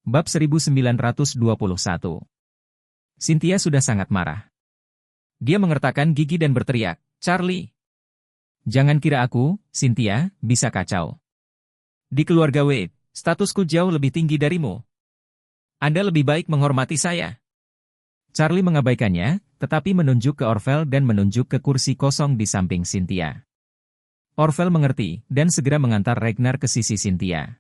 Bab 1921. Cynthia sudah sangat marah. Dia mengertakkan gigi dan berteriak, "Charlie! Jangan kira aku, Cynthia, bisa kacau. Di keluarga Wade, statusku jauh lebih tinggi darimu. Anda lebih baik menghormati saya." Charlie mengabaikannya, tetapi menunjuk ke Orville dan menunjuk ke kursi kosong di samping Cynthia. Orville mengerti, dan segera mengantar Ragnar ke sisi Cynthia.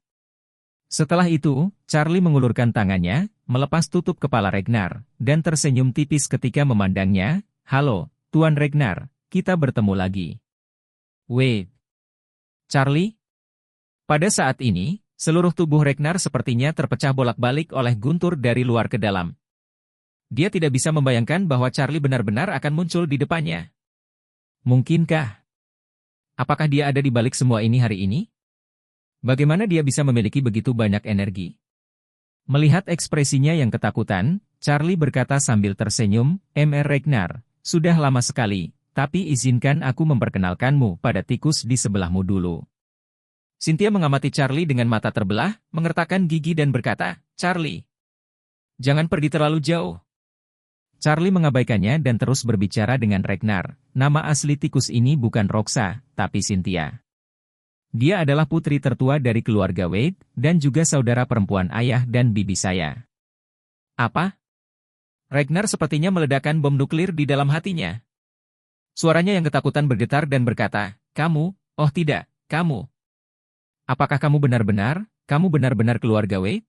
Setelah itu, Charlie mengulurkan tangannya, melepas tutup kepala Ragnar, dan tersenyum tipis ketika memandangnya. "Halo, Tuan Ragnar, kita bertemu lagi." "Wade." "Charlie?" Pada saat ini, seluruh tubuh Ragnar sepertinya terpecah bolak-balik oleh guntur dari luar ke dalam. Dia tidak bisa membayangkan bahwa Charlie benar-benar akan muncul di depannya. Mungkinkah? Apakah dia ada di balik semua ini hari ini? Bagaimana dia bisa memiliki begitu banyak energi? Melihat ekspresinya yang ketakutan, Charlie berkata sambil tersenyum, "Mr. Ragnar, sudah lama sekali, tapi izinkan aku memperkenalkanmu pada tikus di sebelahmu dulu." Cynthia mengamati Charlie dengan mata terbelah, mengertakkan gigi dan berkata, "Charlie, jangan pergi terlalu jauh." Charlie mengabaikannya dan terus berbicara dengan Ragnar. Nama asli tikus ini bukan Roxa, tapi Cynthia. Dia adalah putri tertua dari keluarga Wade, dan juga saudara perempuan ayah dan bibi saya. Apa? Ragnar sepertinya meledakkan bom nuklir di dalam hatinya. Suaranya yang ketakutan bergetar dan berkata, "Kamu, oh tidak, kamu. Apakah kamu benar-benar keluarga Wade?"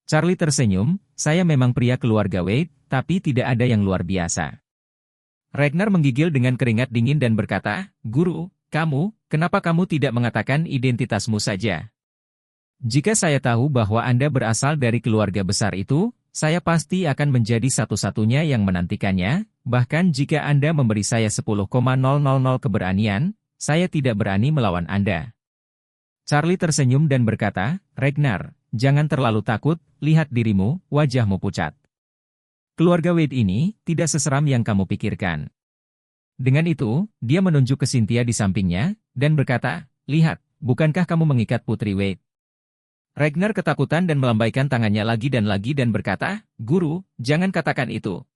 Charlie tersenyum, "Saya memang pria keluarga Wade, tapi tidak ada yang luar biasa." Ragnar menggigil dengan keringat dingin dan berkata, "Guru, kenapa kamu tidak mengatakan identitasmu saja? Jika saya tahu bahwa Anda berasal dari keluarga besar itu, saya pasti akan menjadi satu-satunya yang menantikannya, bahkan jika Anda memberi saya 10,000 keberanian, saya tidak berani melawan Anda." Charlie tersenyum dan berkata, "Ragnar, jangan terlalu takut, lihat dirimu, wajahmu pucat. Keluarga Wade ini tidak seseram yang kamu pikirkan." Dengan itu, dia menunjuk ke Cynthia di sampingnya, dan berkata, "Lihat, bukankah kamu mengikat Putri Wade?" Ragnar ketakutan dan melambaikan tangannya lagi dan berkata, "Guru, jangan katakan itu.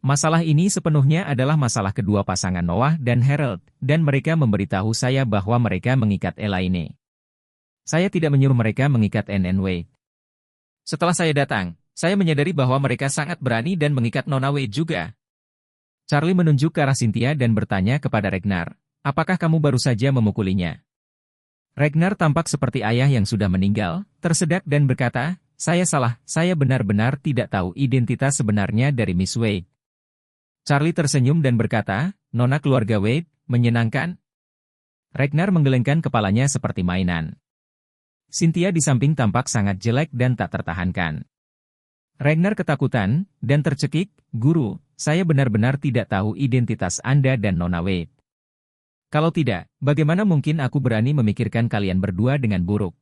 Masalah ini sepenuhnya adalah masalah kedua pasangan Noah dan Harold, dan mereka memberitahu saya bahwa mereka mengikat Elaine. Saya tidak menyuruh mereka mengikat NN Wade. Setelah saya datang, saya menyadari bahwa mereka sangat berani dan mengikat Nona Wade juga." Charlie menunjuk ke arah Cynthia dan bertanya kepada Ragnar, "Apakah kamu baru saja memukulinya?" Ragnar tampak seperti ayah yang sudah meninggal, tersedak dan berkata, "Saya salah, saya benar-benar tidak tahu identitas sebenarnya dari Miss Wade." Charlie tersenyum dan berkata, "Nona keluarga Wade, menyenangkan?" Ragnar menggelengkan kepalanya seperti mainan. Cynthia di samping tampak sangat jelek dan tak tertahankan. Ragnar ketakutan, dan tercekik, "Guru, saya benar-benar tidak tahu identitas Anda dan Nona Wade. Kalau tidak, bagaimana mungkin aku berani memikirkan kalian berdua dengan buruk?"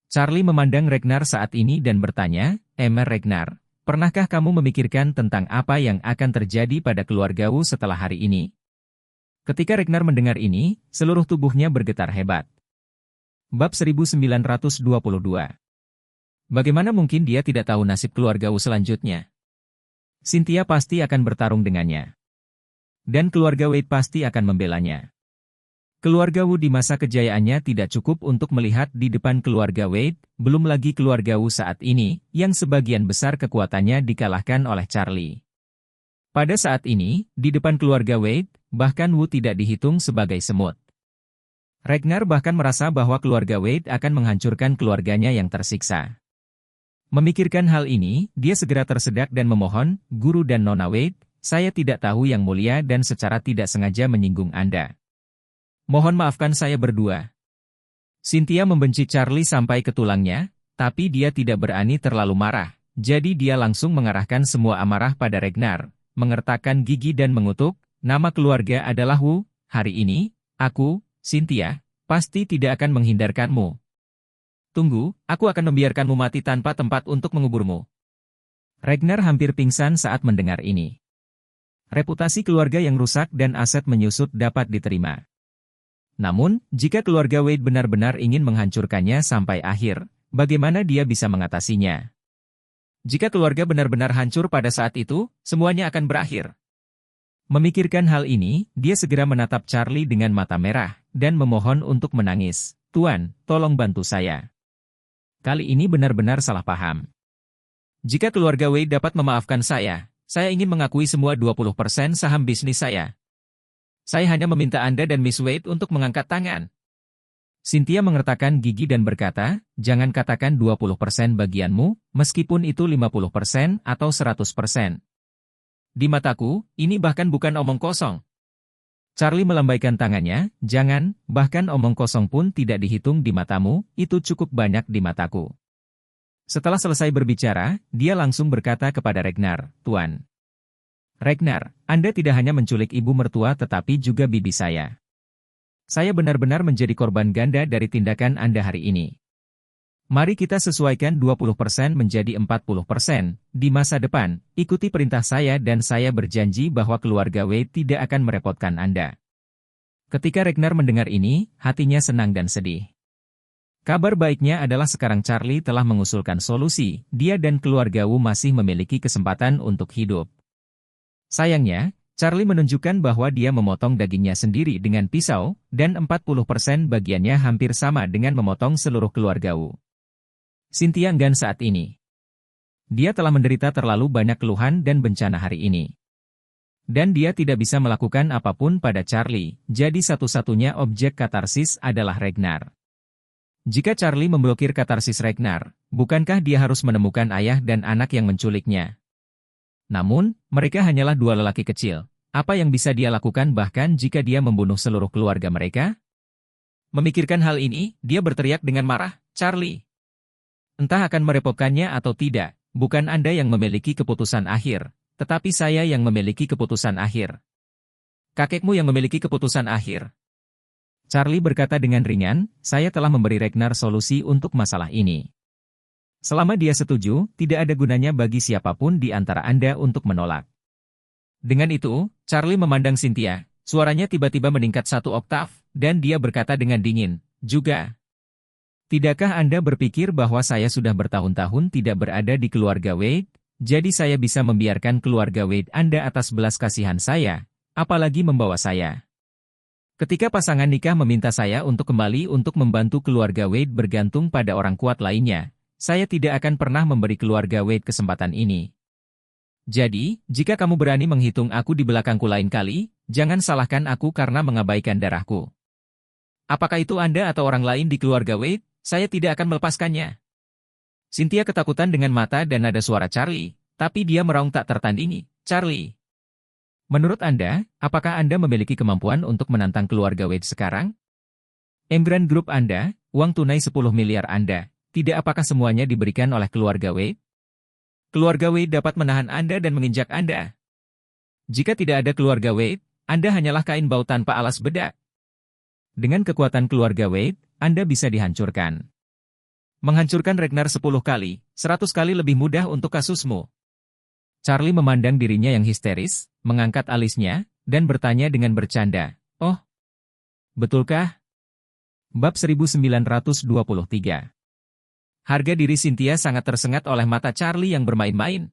Charlie memandang Ragnar saat ini dan bertanya, "Mr. Ragnar, pernahkah kamu memikirkan tentang apa yang akan terjadi pada keluargamu setelah hari ini?" Ketika Ragnar mendengar ini, seluruh tubuhnya bergetar hebat. Bab 1922. Bagaimana mungkin dia tidak tahu nasib keluarga Wu selanjutnya? Cynthia pasti akan bertarung dengannya. Dan keluarga Wade pasti akan membelanya. Keluarga Wu di masa kejayaannya tidak cukup untuk melihat di depan keluarga Wade, belum lagi keluarga Wu saat ini, yang sebagian besar kekuatannya dikalahkan oleh Charlie. Pada saat ini, di depan keluarga Wade, bahkan Wu tidak dihitung sebagai semut. Ragnar bahkan merasa bahwa keluarga Wade akan menghancurkan keluarganya yang tersiksa. Memikirkan hal ini, dia segera tersedak dan memohon, "Guru dan Nona Wade, saya tidak tahu yang mulia dan secara tidak sengaja menyinggung Anda. Mohon maafkan saya berdua." Cynthia membenci Charlie sampai ke tulangnya, tapi dia tidak berani terlalu marah, jadi dia langsung mengarahkan semua amarah pada Ragnar, mengertakkan gigi dan mengutuk, "Nama keluarga adalah Wu, hari ini, aku, Cynthia, pasti tidak akan menghindarkanmu. Tunggu, aku akan membiarkanmu mati tanpa tempat untuk menguburmu." Ragnar hampir pingsan saat mendengar ini. Reputasi keluarga yang rusak dan aset menyusut dapat diterima. Namun, jika keluarga Wade benar-benar ingin menghancurkannya sampai akhir, Bagaimana dia bisa mengatasinya? Jika keluarga benar-benar hancur pada saat itu, semuanya akan berakhir. Memikirkan hal ini, dia segera menatap Charlie dengan mata merah, dan memohon untuk menangis. Tuan, tolong bantu saya. Kali ini benar-benar salah paham. Jika keluarga Wade dapat memaafkan saya ingin mengakui semua 20% saham bisnis saya. Saya hanya meminta Anda dan Miss Wade untuk mengangkat tangan. Cynthia mengertakkan gigi dan berkata, jangan katakan 20% bagianmu, meskipun itu 50% atau 100%. Di mataku, ini bahkan bukan omong kosong. Charlie melambaikan tangannya, jangan, bahkan omong kosong pun tidak dihitung di matamu, itu cukup banyak di mataku. Setelah selesai berbicara, dia langsung berkata kepada Ragnar, Tuan. Ragnar, Anda tidak hanya menculik ibu mertua tetapi juga bibi saya. Saya benar-benar menjadi korban ganda dari tindakan Anda hari ini. Mari kita sesuaikan 20% menjadi 40%. Di masa depan, ikuti perintah saya dan saya berjanji bahwa keluarga Wade tidak akan merepotkan Anda. Ketika Ragnar mendengar ini, hatinya senang dan sedih. Kabar baiknya adalah sekarang Charlie telah mengusulkan solusi, dia dan keluarga Wu masih memiliki kesempatan untuk hidup. Sayangnya, Charlie menunjukkan bahwa dia memotong dagingnya sendiri dengan pisau, dan 40% bagiannya hampir sama dengan memotong seluruh keluarga Wu. Cynthia enggan saat ini. Dia telah menderita terlalu banyak keluhan dan bencana hari ini. Dan dia tidak bisa melakukan apapun pada Charlie, jadi satu-satunya objek katarsis adalah Ragnar. Jika Charlie memblokir katarsis Ragnar, bukankah dia harus menemukan ayah dan anak yang menculiknya? Namun, mereka hanyalah dua lelaki kecil. Apa yang bisa dia lakukan bahkan jika dia membunuh seluruh keluarga mereka? Memikirkan hal ini, dia berteriak dengan marah, Charlie. Entah akan merepotkannya atau tidak, bukan Anda yang memiliki keputusan akhir, tetapi saya yang memiliki keputusan akhir. Kakekmu yang memiliki keputusan akhir. Charlie berkata dengan ringan, saya telah memberi Ragnar solusi untuk masalah ini. Selama dia setuju, tidak ada gunanya bagi siapapun di antara Anda untuk menolak. Dengan itu, Charlie memandang Cynthia, suaranya tiba-tiba meningkat 1 oktav, dan dia berkata dengan dingin, juga. Tidakkah Anda berpikir bahwa saya sudah bertahun-tahun tidak berada di keluarga Wade, jadi saya bisa membiarkan keluarga Wade Anda atas belas kasihan saya, apalagi membawa saya. Ketika pasangan nikah meminta saya untuk kembali untuk membantu keluarga Wade bergantung pada orang kuat lainnya, saya tidak akan pernah memberi keluarga Wade kesempatan ini. Jadi, jika kamu berani menghitung aku di belakangku lain kali, jangan salahkan aku karena mengabaikan darahku. Apakah itu Anda atau orang lain di keluarga Wade, saya tidak akan melepaskannya. Cynthia ketakutan dengan mata dan nada suara Charlie, tapi dia meraung tak tertandingi, Charlie. Menurut Anda, apakah Anda memiliki kemampuan untuk menantang keluarga Wade sekarang? Emgrand Group Anda, uang tunai 10 miliar Anda, tidak apakah semuanya diberikan oleh keluarga Wade? Keluarga Wade dapat menahan Anda dan menginjak Anda. Jika tidak ada keluarga Wade, Anda hanyalah kain bau tanpa alas bedak. Dengan kekuatan keluarga Wade, Anda bisa dihancurkan. Menghancurkan Ragnar 10 kali, 100 kali lebih mudah untuk kasusmu. Charlie memandang dirinya yang histeris, mengangkat alisnya, dan bertanya dengan bercanda, oh, betulkah? Bab 1923. Harga diri Cynthia sangat tersengat oleh mata Charlie yang bermain-main.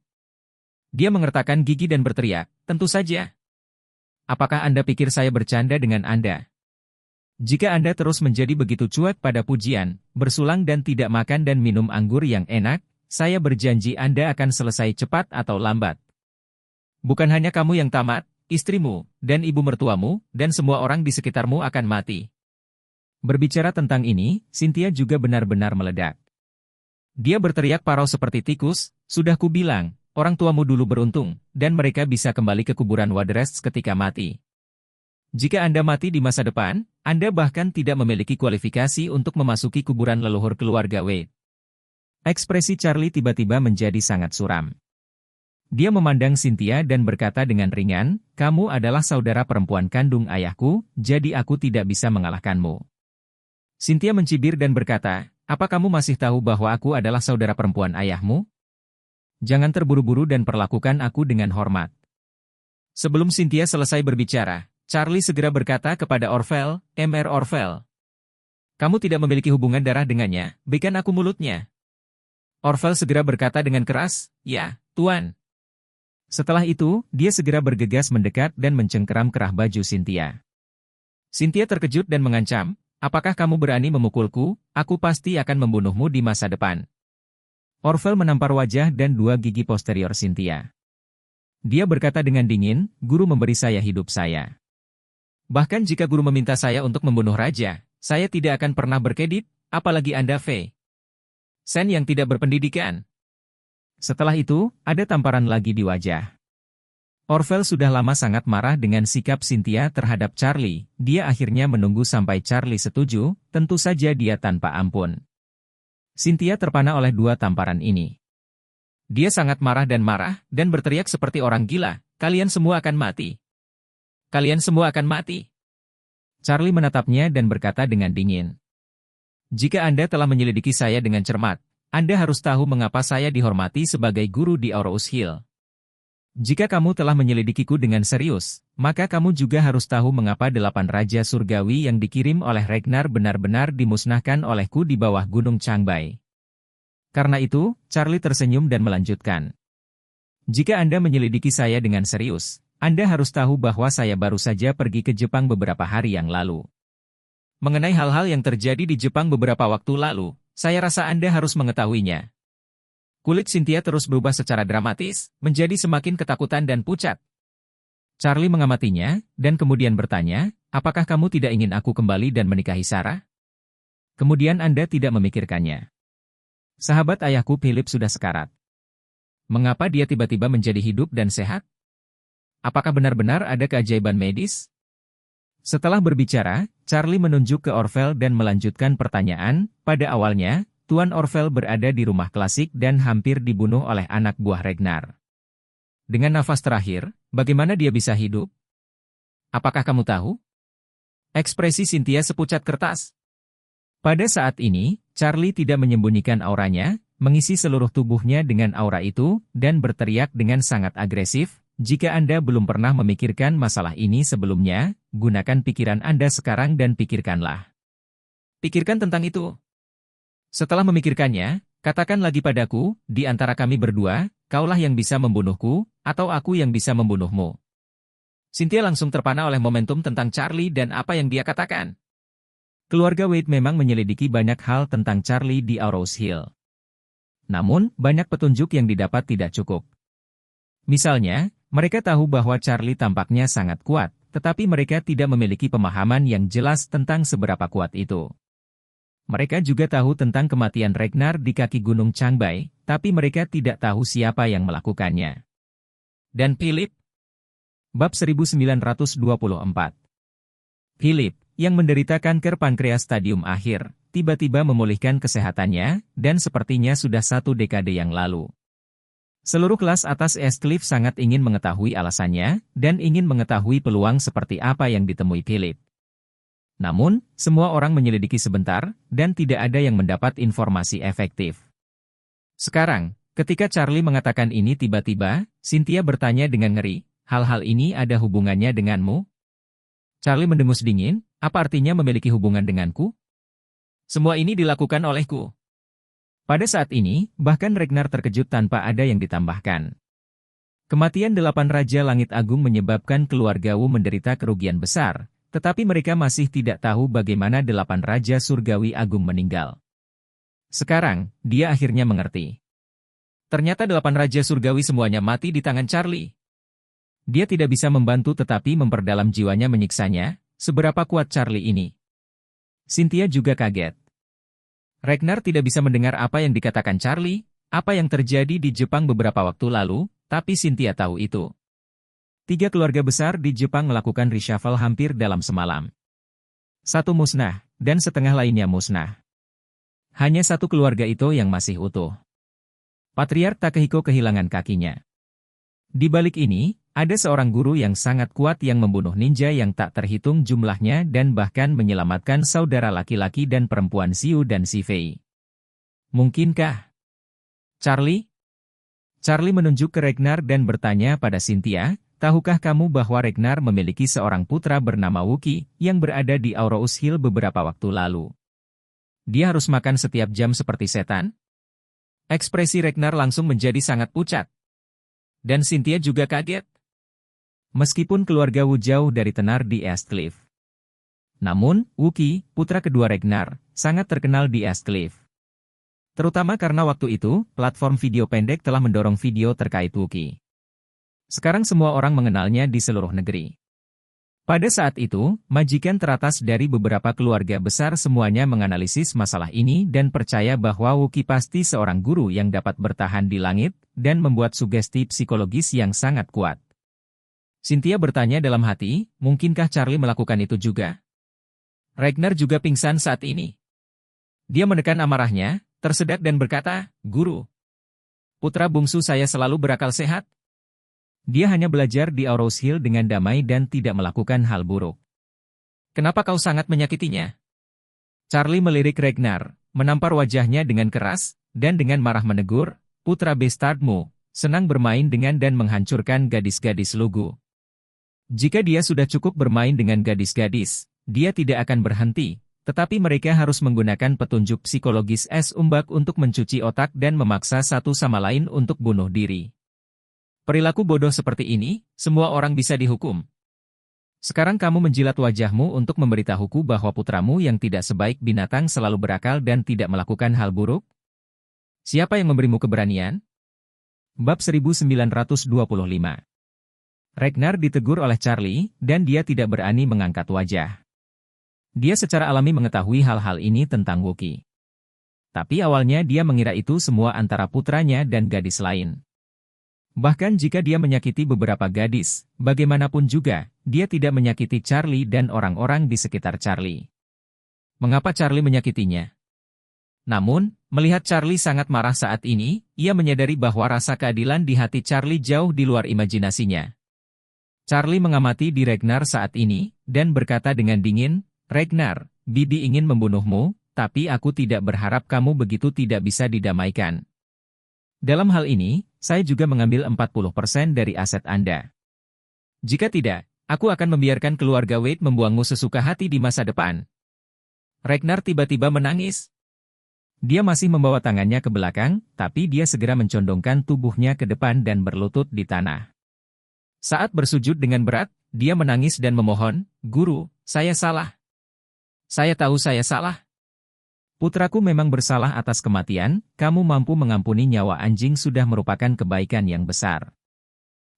Dia mengertakkan gigi dan berteriak, tentu saja. Apakah Anda pikir saya bercanda dengan Anda? Jika Anda terus menjadi begitu cuek pada pujian, bersulang dan tidak makan dan minum anggur yang enak, saya berjanji Anda akan selesai cepat atau lambat. Bukan hanya kamu yang tamat, istrimu, dan ibu mertuamu, dan semua orang di sekitarmu akan mati. Berbicara tentang ini, Cynthia juga benar-benar meledak. Dia berteriak parau seperti tikus, sudah kubilang, orang tuamu dulu beruntung, dan mereka bisa kembali ke kuburan Wadrest ketika mati. Jika Anda mati di masa depan, Anda bahkan tidak memiliki kualifikasi untuk memasuki kuburan leluhur keluarga Wade. Ekspresi Charlie tiba-tiba menjadi sangat suram. Dia memandang Cynthia dan berkata dengan ringan, kamu adalah saudara perempuan kandung ayahku, jadi aku tidak bisa mengalahkanmu. Cynthia mencibir dan berkata, apa kamu masih tahu bahwa aku adalah saudara perempuan ayahmu? Jangan terburu-buru dan perlakukan aku dengan hormat. Sebelum Cynthia selesai berbicara, Charlie segera berkata kepada Orvel, Mr. Orvel. Kamu tidak memiliki hubungan darah dengannya, berikan aku mulutnya. Orvel segera berkata dengan keras, ya, Tuan. Setelah itu, dia segera bergegas mendekat dan mencengkeram kerah baju Cynthia. Cynthia terkejut dan mengancam, apakah kamu berani memukulku, aku pasti akan membunuhmu di masa depan. Orvel menampar wajah dan dua gigi posterior Cynthia. Dia berkata dengan dingin, guru memberi saya hidup saya. Bahkan jika guru meminta saya untuk membunuh raja, saya tidak akan pernah berkedip, apalagi Anda Fei Sen yang tidak berpendidikan. Setelah itu, ada tamparan lagi di wajah. Orvel sudah lama sangat marah dengan sikap Cynthia terhadap Charlie, dia akhirnya menunggu sampai Charlie setuju, tentu saja dia tanpa ampun. Cynthia terpana oleh dua tamparan ini. Dia sangat marah dan berteriak seperti orang gila, kalian semua akan mati. Kalian semua akan mati. Charlie menatapnya dan berkata dengan dingin. Jika Anda telah menyelidiki saya dengan cermat, Anda harus tahu mengapa saya dihormati sebagai guru di Aurous Hill. Jika kamu telah menyelidikiku dengan serius, maka kamu juga harus tahu mengapa 8 Raja Surgawi yang dikirim oleh Ragnar benar-benar dimusnahkan olehku di bawah Gunung Changbai. Karena itu, Charlie tersenyum dan melanjutkan. Jika Anda menyelidiki saya dengan serius, Anda harus tahu bahwa saya baru saja pergi ke Jepang beberapa hari yang lalu. Mengenai hal-hal yang terjadi di Jepang beberapa waktu lalu, saya rasa Anda harus mengetahuinya. Kulit Cynthia terus berubah secara dramatis, menjadi semakin ketakutan dan pucat. Charlie mengamatinya, dan kemudian bertanya, apakah kamu tidak ingin aku kembali dan menikahi Sarah? Kemudian Anda tidak memikirkannya. Sahabat ayahku Philip sudah sekarat. Mengapa dia tiba-tiba menjadi hidup dan sehat? Apakah benar-benar ada keajaiban medis? Setelah berbicara, Charlie menunjuk ke Orvel dan melanjutkan pertanyaan, pada awalnya, Tuan Orvel berada di rumah klasik dan hampir dibunuh oleh anak buah Ragnar. Dengan nafas terakhir, bagaimana dia bisa hidup? Apakah kamu tahu? Ekspresi Cynthia sepucat kertas. Pada saat ini, Charlie tidak menyembunyikan auranya, mengisi seluruh tubuhnya dengan aura itu, dan berteriak dengan sangat agresif, jika Anda belum pernah memikirkan masalah ini sebelumnya, gunakan pikiran Anda sekarang dan pikirkanlah. Pikirkan tentang itu. Setelah memikirkannya, katakan lagi padaku, di antara kami berdua, kaulah yang bisa membunuhku, atau aku yang bisa membunuhmu. Cynthia langsung terpana oleh momentum tentang Charlie dan apa yang dia katakan. Keluarga Wade memang menyelidiki banyak hal tentang Charlie di Aurous Hill. Namun, banyak petunjuk yang didapat tidak cukup. Misalnya, mereka tahu bahwa Charlie tampaknya sangat kuat, tetapi mereka tidak memiliki pemahaman yang jelas tentang seberapa kuat itu. Mereka juga tahu tentang kematian Ragnar di kaki Gunung Changbai, tapi mereka tidak tahu siapa yang melakukannya. Dan Philip? Bab 1924. Philip, yang menderita kanker pankreas stadium akhir, tiba-tiba memulihkan kesehatannya, dan sepertinya sudah 1 dekade yang lalu. Seluruh kelas atas Eastcliff sangat ingin mengetahui alasannya, dan ingin mengetahui peluang seperti apa yang ditemui Philip. Namun, semua orang menyelidiki sebentar, dan tidak ada yang mendapat informasi efektif. Sekarang, ketika Charlie mengatakan ini tiba-tiba, Cynthia bertanya dengan ngeri, hal-hal ini ada hubungannya denganmu? Charlie mendengus dingin, apa artinya memiliki hubungan denganku? Semua ini dilakukan olehku. Pada saat ini, bahkan Ragnar terkejut tanpa ada yang ditambahkan. Kematian 8 Raja Langit Agung menyebabkan keluarga Wu menderita kerugian besar, tetapi mereka masih tidak tahu bagaimana 8 Raja Surgawi Agung meninggal. Sekarang, dia akhirnya mengerti. Ternyata 8 Raja Surgawi semuanya mati di tangan Charlie. Dia tidak bisa membantu tetapi memperdalam jiwanya menyiksanya, seberapa kuat Charlie ini. Cynthia juga kaget. Ragnar tidak bisa mendengar apa yang dikatakan Charlie, apa yang terjadi di Jepang beberapa waktu lalu, tapi Cynthia tahu itu. 3 keluarga besar di Jepang melakukan reshuffle hampir dalam semalam. 1 musnah, dan setengah lainnya musnah. Hanya 1 keluarga itu yang masih utuh. Patriark Takehiko kehilangan kakinya. Di balik ini, ada seorang guru yang sangat kuat yang membunuh ninja yang tak terhitung jumlahnya dan bahkan menyelamatkan saudara laki-laki dan perempuan Xiu dan Xifei. Mungkinkah? Charlie? Charlie menunjuk ke Ragnar dan bertanya pada Cynthia, tahukah kamu bahwa Ragnar memiliki seorang putra bernama Wookie yang berada di Aurous Hill beberapa waktu lalu? dia harus makan setiap jam seperti setan? Ekspresi Ragnar langsung menjadi sangat pucat. Dan Cynthia juga kaget. Meskipun keluarga Wu jauh dari tenar di Eastcliff. Namun, Wookie, putra kedua Ragnar, sangat terkenal di Eastcliff. Terutama karena waktu itu, platform video pendek telah mendorong video terkait Wookie. Sekarang semua orang mengenalnya di seluruh negeri. Pada saat itu, majikan teratas dari beberapa keluarga besar semuanya menganalisis masalah ini dan percaya bahwa Wookie pasti seorang guru yang dapat bertahan di langit dan membuat sugesti psikologis yang sangat kuat. Cynthia bertanya dalam hati, mungkinkah Charlie melakukan itu juga? Ragnar juga pingsan saat ini. Dia menekan amarahnya, tersedak dan berkata, "Guru, putra bungsu saya selalu berakal sehat. Dia hanya belajar di Aurous Hill dengan damai dan tidak melakukan hal buruk. Kenapa kau sangat menyakitinya?" Charlie melirik Ragnar, menampar wajahnya dengan keras, dan dengan marah menegur, "Putra bastardmu, senang bermain dengan dan menghancurkan gadis-gadis lugu. Jika dia sudah cukup bermain dengan gadis-gadis, dia tidak akan berhenti, tetapi mereka harus menggunakan petunjuk psikologis es umbak untuk mencuci otak dan memaksa satu sama lain untuk bunuh diri. Perilaku bodoh seperti ini, semua orang bisa dihukum. Sekarang kamu menjilat wajahmu untuk memberitahuku bahwa putramu yang tidak sebaik binatang selalu berakal dan tidak melakukan hal buruk? Siapa yang memberimu keberanian?" Bab 1925. Ragnar ditegur oleh Charlie, dan dia tidak berani mengangkat wajah. Dia secara alami mengetahui hal-hal ini tentang Wookie. Tapi awalnya dia mengira itu semua antara putranya dan gadis lain. Bahkan jika dia menyakiti beberapa gadis, bagaimanapun juga, dia tidak menyakiti Charlie dan orang-orang di sekitar Charlie. Mengapa Charlie menyakitinya? Namun, melihat Charlie sangat marah saat ini, ia menyadari bahwa rasa keadilan di hati Charlie jauh di luar imajinasinya. Charlie mengamati di Ragnar saat ini, dan berkata dengan dingin, "Ragnar, Bibi ingin membunuhmu, tapi aku tidak berharap kamu begitu tidak bisa didamaikan. Dalam hal ini, saya juga mengambil 40% dari aset Anda. Jika tidak, aku akan membiarkan keluarga Wade membuangmu sesuka hati di masa depan." Ragnar tiba-tiba menangis. Dia masih membawa tangannya ke belakang, tapi dia segera mencondongkan tubuhnya ke depan dan berlutut di tanah. Saat bersujud dengan berat, dia menangis dan memohon, "Guru, saya salah. Saya tahu saya salah. Putraku memang bersalah atas kematian, kamu mampu mengampuni nyawa anjing sudah merupakan kebaikan yang besar.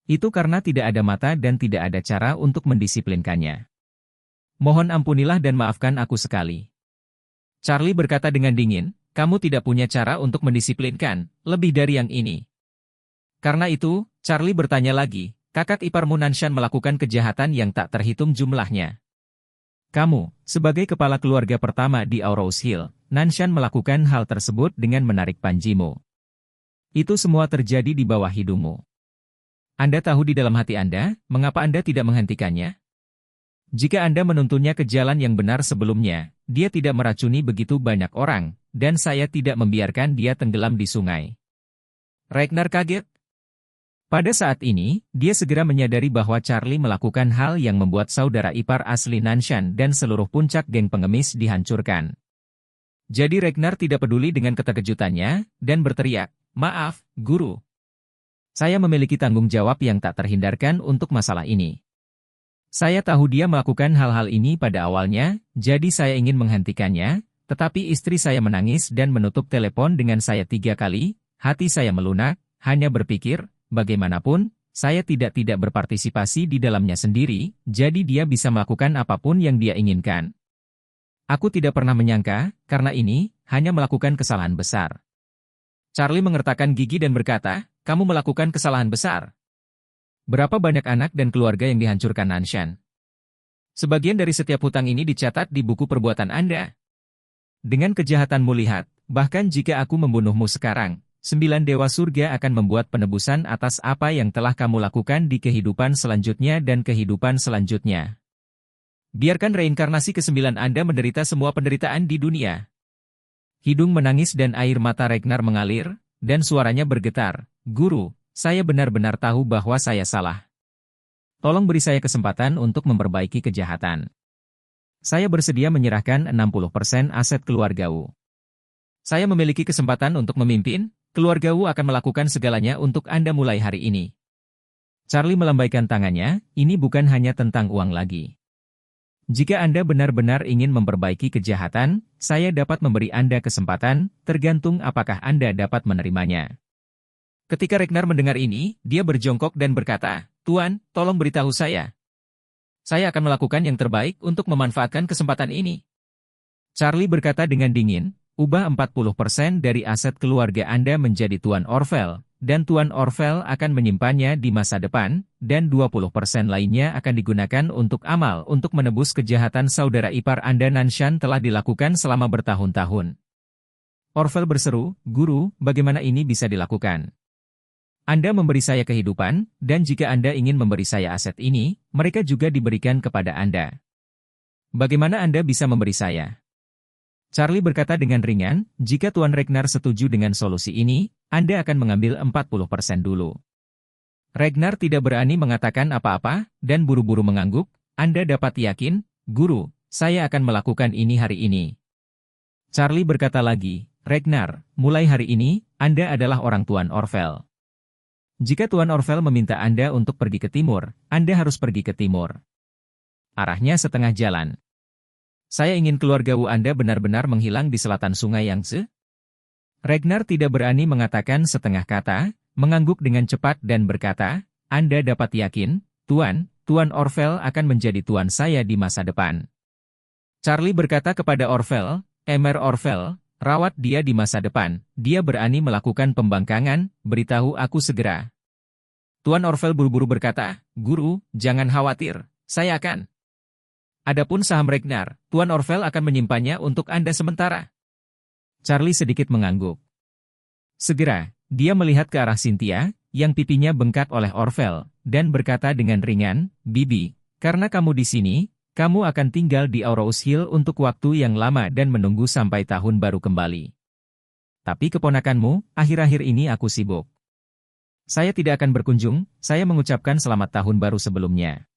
Itu karena tidak ada mata dan tidak ada cara untuk mendisiplinkannya. Mohon ampunilah dan maafkan aku sekali." Charlie berkata dengan dingin, "Kamu tidak punya cara untuk mendisiplinkan, lebih dari yang ini." Karena itu, Charlie bertanya lagi, "Kakak iparmu Nanshan melakukan kejahatan yang tak terhitung jumlahnya. Kamu, sebagai kepala keluarga pertama di Aurous Hill, Nanshan melakukan hal tersebut dengan menarik panjimu. Itu semua terjadi di bawah hidungmu. Anda tahu di dalam hati Anda, mengapa Anda tidak menghentikannya? Jika Anda menuntunnya ke jalan yang benar sebelumnya, dia tidak meracuni begitu banyak orang, dan saya tidak membiarkan dia tenggelam di sungai." Ragnar kaget. Pada saat ini, dia segera menyadari bahwa Charlie melakukan hal yang membuat saudara ipar asli Nanshan dan seluruh puncak geng pengemis dihancurkan. Jadi Ragnar tidak peduli dengan keterkejutannya, dan berteriak, "Maaf, Guru. Saya memiliki tanggung jawab yang tak terhindarkan untuk masalah ini. Saya tahu dia melakukan hal-hal ini pada awalnya, jadi saya ingin menghentikannya, tetapi istri saya menangis dan menutup telepon dengan saya 3 kali, hati saya melunak, hanya berpikir, bagaimanapun, saya tidak berpartisipasi di dalamnya sendiri, jadi dia bisa melakukan apapun yang dia inginkan. Aku tidak pernah menyangka, karena ini, hanya melakukan kesalahan besar." Charlie mengertakkan gigi dan berkata, "Kamu melakukan kesalahan besar. Berapa banyak anak dan keluarga yang dihancurkan Nanshan? Sebagian dari setiap hutang ini dicatat di buku perbuatan Anda. Dengan kejahatanmu lihat, bahkan jika aku membunuhmu sekarang, 9 dewa surga akan membuat penebusan atas apa yang telah kamu lakukan di kehidupan selanjutnya dan kehidupan selanjutnya. Biarkan reinkarnasi ke-9 Anda menderita semua penderitaan di dunia." Hidung menangis dan air mata Ragnar mengalir, dan suaranya bergetar, "Guru, saya benar-benar tahu bahwa saya salah. Tolong beri saya kesempatan untuk memperbaiki kejahatan. Saya bersedia menyerahkan 60% aset keluarga Wu. Saya memiliki kesempatan untuk memimpin, keluarga Wu akan melakukan segalanya untuk Anda mulai hari ini. Charlie melambaikan tangannya, ini bukan hanya tentang uang lagi. Jika Anda benar-benar ingin memperbaiki kejahatan, saya dapat memberi Anda kesempatan, tergantung apakah Anda dapat menerimanya. Ketika Ragnar mendengar ini, dia berjongkok dan berkata, Tuan, tolong beritahu saya. Saya akan melakukan yang terbaik untuk memanfaatkan kesempatan ini. Charlie berkata dengan dingin, ubah 40% dari aset keluarga Anda menjadi Tuan Orvel, dan Tuan Orvel akan menyimpannya di masa depan, dan 20% lainnya akan digunakan untuk amal untuk menebus kejahatan saudara ipar Anda Nanshan telah dilakukan selama bertahun-tahun. Orvel berseru, Guru, bagaimana ini bisa dilakukan? Anda memberi saya kehidupan, dan jika Anda ingin memberi saya aset ini, mereka juga diberikan kepada Anda. Bagaimana Anda bisa memberi saya? Charlie berkata dengan ringan, jika Tuan Ragnar setuju dengan solusi ini, Anda akan mengambil 40% dulu. Ragnar tidak berani mengatakan apa-apa, dan buru-buru mengangguk, Anda dapat yakin, Guru, saya akan melakukan ini hari ini. Charlie berkata lagi, Ragnar, mulai hari ini, Anda adalah orang Tuan Orvel. Jika Tuan Orvel meminta Anda untuk pergi ke timur, Anda harus pergi ke timur. Arahnya setengah jalan. Saya ingin keluarga Wu Anda benar-benar menghilang di selatan sungai Yangtze. Ragnar tidak berani mengatakan setengah kata, mengangguk dengan cepat dan berkata, Anda dapat yakin, Tuan Orvel akan menjadi tuan saya di masa depan. Charlie berkata kepada Orvel, Emer Orvel, rawat dia di masa depan, dia berani melakukan pembangkangan, beritahu aku segera. Tuan Orvel buru-buru berkata, Guru, jangan khawatir, saya akan. Adapun saham Ragnar, Tuan Orvel akan menyimpannya untuk Anda sementara. Charlie sedikit mengangguk. Segera, dia melihat ke arah Cynthia, yang pipinya bengkak oleh Orvel, dan berkata dengan ringan, Bibi, karena kamu di sini, kamu akan tinggal di Aurous Hill untuk waktu yang lama dan menunggu sampai tahun baru kembali. Tapi keponakanmu, akhir-akhir ini aku sibuk. Saya tidak akan berkunjung, saya mengucapkan selamat tahun baru sebelumnya.